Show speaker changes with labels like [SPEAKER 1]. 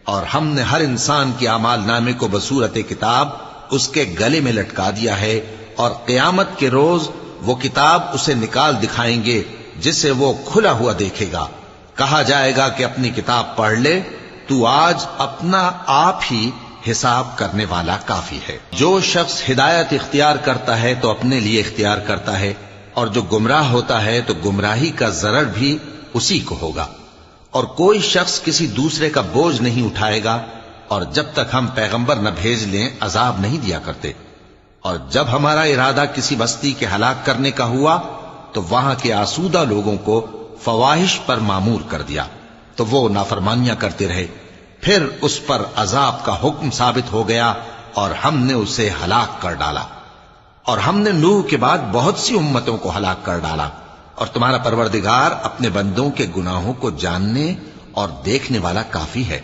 [SPEAKER 1] اور ہم نے ہر انسان کے اعمال نامے کو بصورت کتاب اس کے گلے میں لٹکا دیا ہے، اور قیامت کے روز وہ کتاب اسے نکال دکھائیں گے جسے وہ کھلا ہوا دیکھے گا۔ کہا جائے گا کہ اپنی کتاب پڑھ لے، تو آج اپنا آپ ہی حساب کرنے والا کافی ہے۔ جو شخص ہدایت اختیار کرتا ہے تو اپنے لیے اختیار کرتا ہے، اور جو گمراہ ہوتا ہے تو گمراہی کا ضرر بھی اسی کو ہوگا۔ اور کوئی شخص کسی دوسرے کا بوجھ نہیں اٹھائے گا، اور جب تک ہم پیغمبر نہ بھیج لیں عذاب نہیں دیا کرتے۔ اور جب ہمارا ارادہ کسی بستی کے ہلاک کرنے کا ہوا تو وہاں کے آسودہ لوگوں کو فواحش پر مامور کر دیا، تو وہ نافرمانیاں کرتے رہے۔ پھر اس پر عذاب کا حکم ثابت ہو گیا اور ہم نے اسے ہلاک کر ڈالا۔ اور ہم نے نوح کے بعد بہت سی امتوں کو ہلاک کر ڈالا، اور تمہارا پروردگار اپنے بندوں کے گناہوں کو جاننے اور دیکھنے والا کافی ہے۔